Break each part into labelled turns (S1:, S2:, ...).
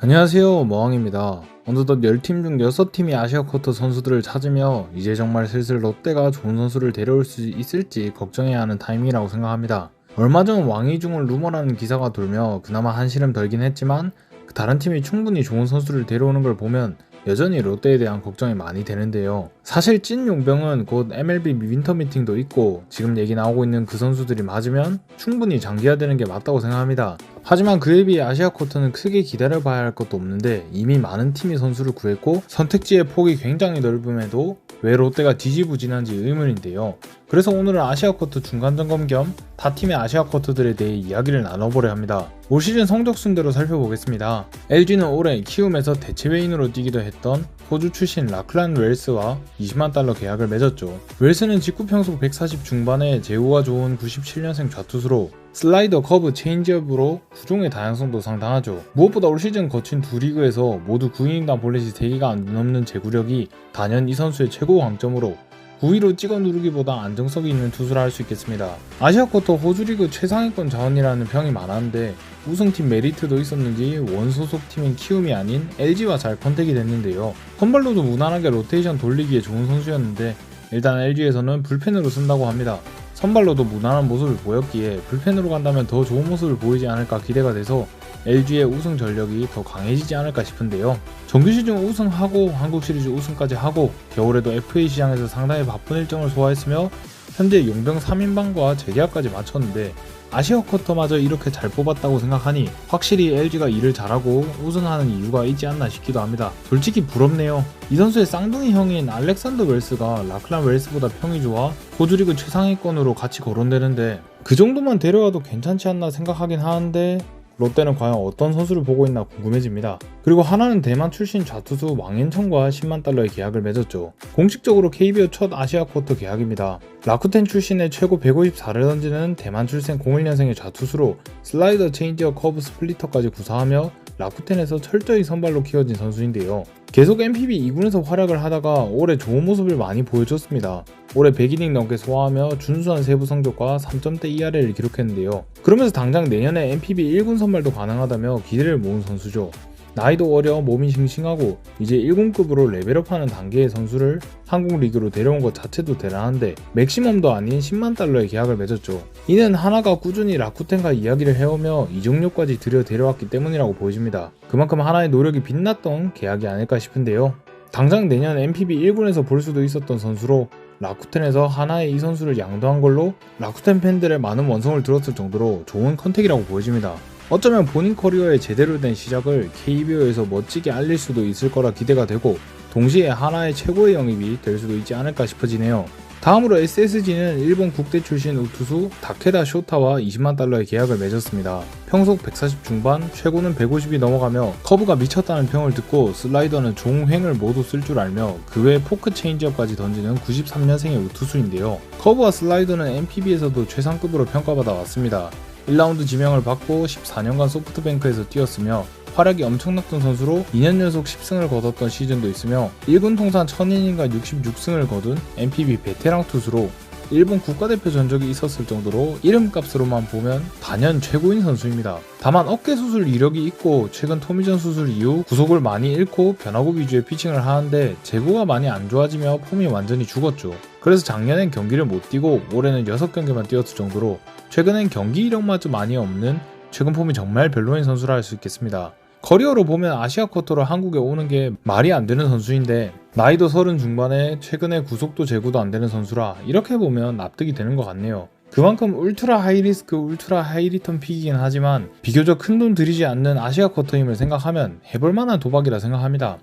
S1: 안녕하세요, 머왕입니다. 어느덧 10팀 중 6팀이 아시아쿼터 선수들을 찾으며 이제 정말 슬슬 롯데가 좋은 선수를 데려올 수 있을지 걱정해야 하는 타이밍이라고 생각합니다. 얼마 전 왕이중을 루머라는 기사가 돌며 그나마 한시름 덜긴 했지만 다른 팀이 충분히 좋은 선수를 데려오는 걸 보면 여전히 롯데에 대한 걱정이 많이 되는데요. 사실 찐 용병은 곧 MLB 윈터 미팅도 있고 지금 얘기 나오고 있는 그 선수들이 맞으면 충분히 장기화되는 게 맞다고 생각합니다. 하지만 그에 비해 아시아쿼터는 크게 기다려봐야 할 것도 없는데 이미 많은 팀이 선수를 구했고 선택지의 폭이 굉장히 넓음에도 왜 롯데가 뒤지부진한지 의문인데요. 그래서 오늘은 아시아쿼터 중간점검 겸 타 팀의 아시아쿼터들에 대해 이야기를 나눠보려 합니다. 올 시즌 성적 순대로 살펴보겠습니다. LG는 올해 키움에서 대체외인으로 뛰기도 했던 호주 출신 라클란 웰스와 20만 달러 계약을 맺었죠. 웰스는 직구 평속 140 중반에 제구가 좋은 97년생 좌투수로 슬라이더, 커브, 체인지업으로 구종의 다양성도 상당하죠. 무엇보다 올 시즌 거친 두 리그에서 모두 9이닝당 볼넷이 3개가 안 넘는 제구력이 단연 이 선수의 최고 강점으로 9위로 찍어 누르기보다 안정성이 있는 투수라 할 수 있겠습니다. 아시아쿼터 호주리그 최상위권 자원이라는 평이 많았는데 우승팀 메리트도 있었는지 원소속 팀인 키움이 아닌 LG와 잘 컨택이 됐는데요. 선발로도 무난하게 로테이션 돌리기에 좋은 선수였는데 일단 LG에서는 불펜으로 쓴다고 합니다. 선발로도 무난한 모습을 보였기에 불펜으로 간다면 더 좋은 모습을 보이지 않을까 기대가 돼서 LG의 우승 전력이 더 강해지지 않을까 싶은데요. 정규 시즌 우승하고 한국 시리즈 우승까지 하고 겨울에도 FA 시장에서 상당히 바쁜 일정을 소화했으며 현재 용병 3인방과 재계약까지 마쳤는데 아시아쿼터마저 이렇게 잘 뽑았다고 생각하니 확실히 LG가 일을 잘하고 우승하는 이유가 있지 않나 싶기도 합니다. 솔직히 부럽네요. 이 선수의 쌍둥이 형인 알렉산더 웰스가 라클란 웰스보다 평이 좋아 호주리그 최상위권으로 같이 거론되는데 그 정도만 데려와도 괜찮지 않나 생각하긴 하는데 롯데는 과연 어떤 선수를 보고 있나 궁금해집니다. 그리고 하나는 대만 출신 좌투수 왕앤청과 10만 달러의 계약을 맺었죠. 공식적으로 KBO 첫 아시아쿼터 계약입니다. 라쿠텐 출신의 최고 154를 던지는 대만 출생 01년생의 좌투수로 슬라이더, 체인지어, 커브, 스플리터까지 구사하며 라쿠텐에서 철저히 선발로 키워진 선수인데요. 계속 NPB 2군에서 활약을 하다가 올해 좋은 모습을 많이 보여줬습니다. 올해 100이닝 넘게 소화하며 준수한 세부 성적과 3점대 ERA를 기록했는데요. 그러면서 당장 내년에 NPB 1군 선발도 가능하다며 기대를 모은 선수죠. 나이도 어려 몸이 싱싱하고 이제 1군급으로 레벨업하는 단계의 선수를 한국 리그로 데려온 것 자체도 대단한데 맥시멈도 아닌 10만 달러의 계약을 맺었죠. 이는 하나가 꾸준히 라쿠텐과 이야기를 해오며 이적료까지 들여 데려왔기 때문이라고 보여집니다. 그만큼 하나의 노력이 빛났던 계약이 아닐까 싶은데요. 당장 내년 NPB 1군에서 볼 수도 있었던 선수로 라쿠텐에서 하나의 이 선수를 양도한 걸로 라쿠텐 팬들의 많은 원성을 들었을 정도로 좋은 컨택이라고 보여집니다. 어쩌면 본인 커리어의 제대로 된 시작을 KBO에서 멋지게 알릴 수도 있을 거라 기대가 되고 동시에 하나의 최고의 영입이 될 수도 있지 않을까 싶어지네요. 다음으로 SSG는 일본 국대 출신 우투수 다케다 쇼타와 20만 달러의 계약을 맺었습니다. 평속 140 중반, 최고는 150이 넘어가며 커브가 미쳤다는 평을 듣고 슬라이더는 종횡을 모두 쓸 줄 알며 그 외 포크 체인지업까지 던지는 93년생의 우투수인데요. 커브와 슬라이더는 NPB에서도 최상급으로 평가받아 왔습니다. 1라운드 지명을 받고 14년간 소프트뱅크에서 뛰었으며 활약이 엄청났던 선수로 2년 연속 10승을 거뒀던 시즌도 있으며 1군 통산 1000이닝과 66승을 거둔 NPB 베테랑 투수로 일본 국가대표 전적이 있었을 정도로 이름값으로만 보면 단연 최고인 선수입니다. 다만 어깨 수술 이력이 있고 최근 토미전 수술 이후 구속을 많이 잃고 변화구 위주의 피칭을 하는데 제구가 많이 안 좋아지며 폼이 완전히 죽었죠. 그래서 작년엔 경기를 못 뛰고 올해는 6경기만 뛰었을 정도로 최근엔 경기 이력마저 많이 없는 최근 폼이 정말 별로인 선수라 할 수 있겠습니다. 커리어로 보면 아시아쿼터로 한국에 오는 게 말이 안 되는 선수인데 나이도 30 중반에 최근에 구속도 제구도 안 되는 선수라 이렇게 보면 납득이 되는 것 같네요. 그만큼 울트라 하이리스크 울트라 하이리턴 픽이긴 하지만 비교적 큰돈 들이지 않는 아시아쿼터임을 생각하면 해볼만한 도박이라 생각합니다.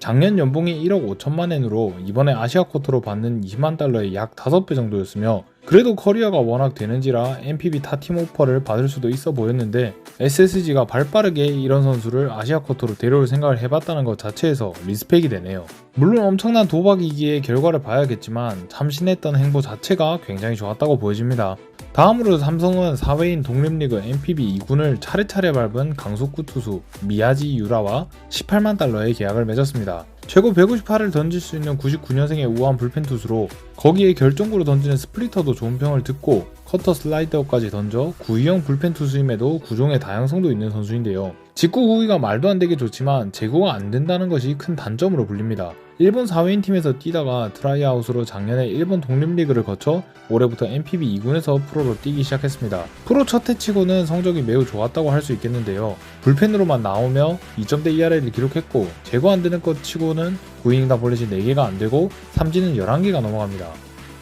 S1: 작년 연봉이 1억 5천만 엔으로 이번에 아시아쿼터로 받는 20만 달러의 약 5배 정도였으며 그래도 커리어가 워낙 되는지라 NPB 타팀 오퍼를 받을 수도 있어 보였는데 SSG가 발빠르게 이런 선수를 아시아쿼터로 데려올 생각을 해봤다는 것 자체에서 리스펙이 되네요. 물론 엄청난 도박이기에 결과를 봐야겠지만 참신했던 행보 자체가 굉장히 좋았다고 보여집니다. 다음으로 삼성은 4회인 독립리그 NPB 2군을 차례차례 밟은 강속구 투수 미야지 유라와 18만 달러의 계약을 맺었습니다. 최고 158을 던질 수 있는 99년생의 우아한 불펜 투수로 거기에 결정구로 던지는 스플리터도 좋은 평을 듣고 커터 슬라이더까지 던져 구위형 불펜 투수임에도 구종의 다양성도 있는 선수인데요. 직구 구위가 말도 안 되게 좋지만 제구가 안 된다는 것이 큰 단점으로 불립니다. 일본 4회인 팀에서 뛰다가 트라이아웃으로 작년에 일본 독립리그를 거쳐 올해부터 NPB 2군에서 프로로 뛰기 시작했습니다. 프로 첫 해치고는 성적이 매우 좋았다고 할 수 있겠는데요. 불펜으로만 나오며 2점대 ERA를 기록했고 제구 안 되는 것 치고는 구이닝당 볼넷이 4개가 안 되고 삼진은 11개가 넘어갑니다.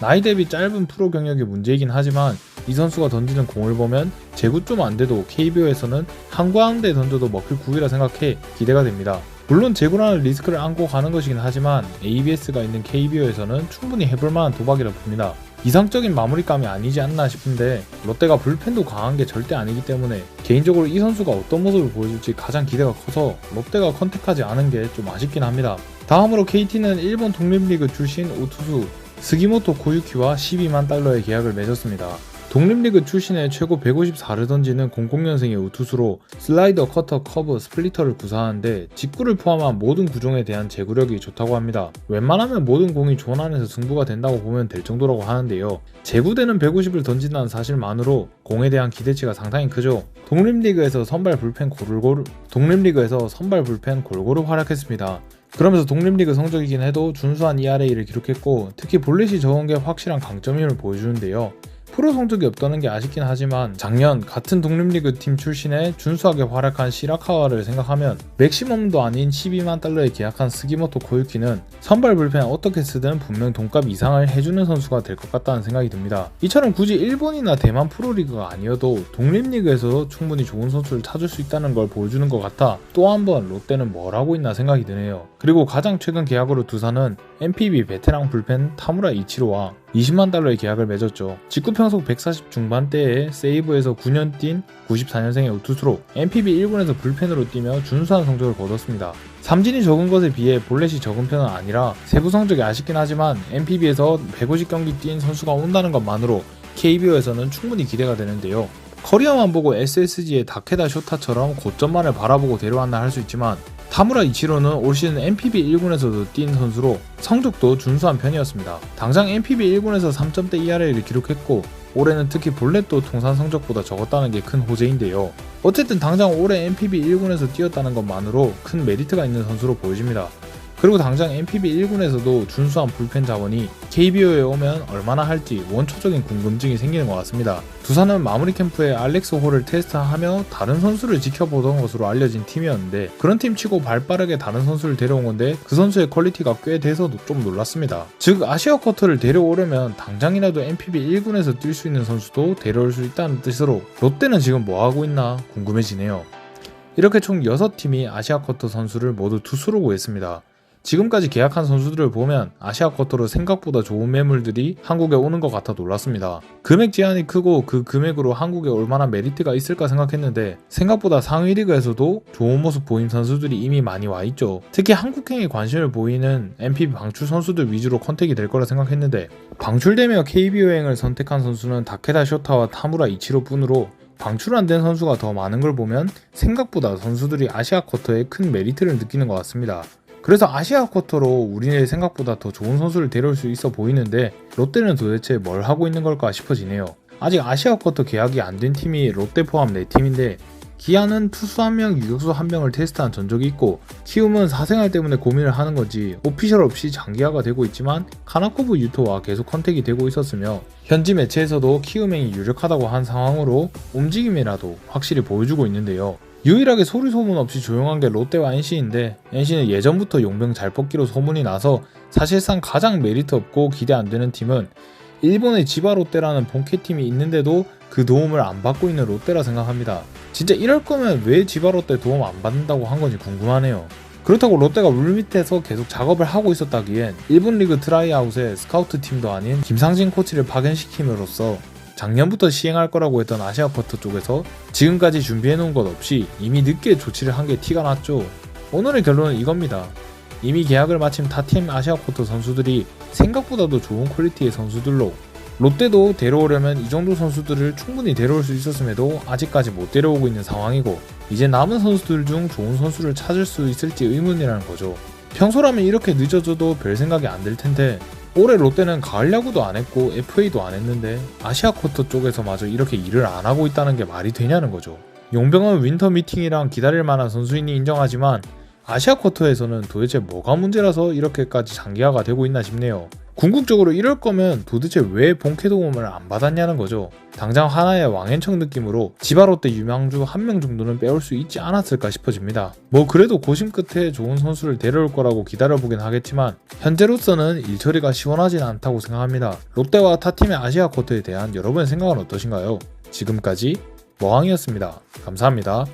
S1: 나이 대비 짧은 프로 경력이 문제이긴 하지만 이 선수가 던지는 공을 보면 제구 좀 안 돼도 KBO에서는 한가운데 던져도 먹힐 구위라 생각해 기대가 됩니다. 물론 제구라는 리스크를 안고 가는 것이긴 하지만 ABS가 있는 KBO에서는 충분히 해볼만한 도박이라 봅니다. 이상적인 마무리감이 아니지 않나 싶은데 롯데가 불펜도 강한 게 절대 아니기 때문에 개인적으로 이 선수가 어떤 모습을 보여줄지 가장 기대가 커서 롯데가 컨택하지 않은 게 좀 아쉽긴 합니다. 다음으로 KT는 일본 독립리그 출신 우투수 스기모토 고유키와 12만 달러의 계약을 맺었습니다. 독립리그 출신의 최고 154를 던지는 00년생의 우투수로 슬라이더, 커터, 커브, 스플리터를 구사하는데 직구를 포함한 모든 구종에 대한 제구력이 좋다고 합니다. 웬만하면 모든 공이 존 안에서 승부가 된다고 보면 될 정도라고 하는데요. 제구대는 150을 던진다는 사실만으로 공에 대한 기대치가 상당히 크죠. 독립리그에서 선발 불펜 골고루 활약했습니다. 그러면서 독립리그 성적이긴 해도 준수한 ERA를 기록했고 특히 볼넷이 적은 게 확실한 강점임을 보여주는데요. 프로 성적이 없다는 게 아쉽긴 하지만 작년 같은 독립리그 팀 출신의 준수하게 활약한 시라카와를 생각하면 맥시멈도 아닌 12만 달러에 계약한 스기모토 고유키는 선발 불펜 어떻게 쓰든 분명 돈값 이상을 해주는 선수가 될 것 같다는 생각이 듭니다. 이처럼 굳이 일본이나 대만 프로리그가 아니어도 독립리그에서 충분히 좋은 선수를 찾을 수 있다는 걸 보여주는 것 같아 또 한 번 롯데는 뭘 하고 있나 생각이 드네요. 그리고 가장 최근 계약으로 두산은 NPB 베테랑 불펜 타무라 이치로와 20만 달러의 계약을 맺었죠. 직구 평속 140 중반대에 세이브에서 9년 뛴 94년생의 우투수로 NPB 1군에서 불펜으로 뛰며 준수한 성적을 거뒀습니다. 삼진이 적은 것에 비해 볼넷이 적은 편은 아니라 세부 성적이 아쉽긴 하지만 NPB에서 150경기 뛴 선수가 온다는 것만으로 KBO에서는 충분히 기대가 되는데요. 커리어만 보고 SSG의 다케다 쇼타처럼 고점만을 바라보고 데려왔나 할 수 있지만 타무라 이치로는 올 시즌 NPB 1군에서도 뛴 선수로 성적도 준수한 편이었습니다. 당장 NPB 1군에서 3점대 ERA를 기록했고 올해는 특히 볼넷도 통산 성적보다 적었다는 게 큰 호재인데요. 어쨌든 당장 올해 NPB 1군에서 뛰었다는 것만으로 큰 메리트가 있는 선수로 보여집니다. 그리고 당장 NPB 1군에서도 준수한 불펜 자원이 KBO에 오면 얼마나 할지 원초적인 궁금증이 생기는 것 같습니다. 두산은 마무리 캠프에 알렉스 홀을 테스트하며 다른 선수를 지켜보던 것으로 알려진 팀이었는데 그런 팀 치고 발빠르게 다른 선수를 데려온 건데 그 선수의 퀄리티가 꽤 돼서 좀 놀랐습니다. 즉 아시아 쿼터를 데려오려면 당장이라도 NPB 1군에서 뛸 수 있는 선수도 데려올 수 있다는 뜻으로 롯데는 지금 뭐하고 있나 궁금해지네요. 이렇게 총 6팀이 아시아 쿼터 선수를 모두 투수로 구했습니다. 지금까지 계약한 선수들을 보면 아시아 쿼터로 생각보다 좋은 매물들이 한국에 오는 것 같아 놀랐습니다. 금액 제한이 크고 그 금액으로 한국에 올 만한 메리트가 있을까 생각했는데 생각보다 상위 리그에서도 좋은 모습 보인 선수들이 이미 많이 와있죠. 특히 한국행에 관심을 보이는 NPB 방출 선수들 위주로 컨택이 될 거라 생각했는데 방출되며 KBO행을 선택한 선수는 다케다 쇼타와 타무라 이치로 뿐으로 방출 안 된 선수가 더 많은 걸 보면 생각보다 선수들이 아시아 쿼터에 큰 메리트를 느끼는 것 같습니다. 그래서 아시아 쿼터로 우리네 생각보다 더 좋은 선수를 데려올 수 있어 보이는데 롯데는 도대체 뭘 하고 있는 걸까 싶어지네요. 아직 아시아 쿼터 계약이 안 된 팀이 롯데 포함 4팀인데 기아는 투수 1명, 유격수 1명을 테스트한 전적이 있고 키움은 사생활 때문에 고민을 하는 건지 오피셜 없이 장기화가 되고 있지만 카나코브 유토와 계속 컨택이 되고 있었으며 현지 매체에서도 키움행이 유력하다고 한 상황으로 움직임이라도 확실히 보여주고 있는데요. 유일하게 소리 소문 없이 조용한 게 롯데와 NC인데 NC는 예전부터 용병 잘 뽑기로 소문이 나서 사실상 가장 메리트 없고 기대 안 되는 팀은 일본의 지바 롯데라는 본캐팀이 있는데도 그 도움을 안 받고 있는 롯데라 생각합니다. 진짜 이럴 거면 왜 지바 롯데 도움 안 받는다고 한 건지 궁금하네요. 그렇다고 롯데가 물밑에서 계속 작업을 하고 있었다기엔 일본 리그 트라이아웃에 스카우트 팀도 아닌 김상진 코치를 파견시킴으로써 작년부터 시행할 거라고 했던 아시아 쿼터 쪽에서 지금까지 준비해놓은 것 없이 이미 늦게 조치를 한 게 티가 났죠. 오늘의 결론은 이겁니다. 이미 계약을 마친 타팀 아시아 쿼터 선수들이 생각보다도 좋은 퀄리티의 선수들로 롯데도 데려오려면 이 정도 선수들을 충분히 데려올 수 있었음에도 아직까지 못 데려오고 있는 상황이고 이제 남은 선수들 중 좋은 선수를 찾을 수 있을지 의문이라는 거죠. 평소라면 이렇게 늦어져도 별 생각이 안 들 텐데 올해 롯데는 가을 야구도 안 했고 FA도 안 했는데 아시아쿼터 쪽에서마저 이렇게 일을 안 하고 있다는 게 말이 되냐는 거죠. 용병은 윈터 미팅이랑 기다릴 만한 선수인이 인정하지만 아시아쿼터에서는 도대체 뭐가 문제라서 이렇게까지 장기화가 되고 있나 싶네요. 궁극적으로 이럴 거면 도대체 왜 본캐 도움을 안 받았냐는 거죠. 당장 하나의 왕앤청 느낌으로 지바롯데 유망주 한 명 정도는 빼올 수 있지 않았을까 싶어집니다. 뭐 그래도 고심 끝에 좋은 선수를 데려올 거라고 기다려보긴 하겠지만 현재로서는 일처리가 시원하진 않다고 생각합니다. 롯데와 타팀의 아시아쿼터에 대한 여러분의 생각은 어떠신가요? 지금까지 머항이었습니다. 감사합니다.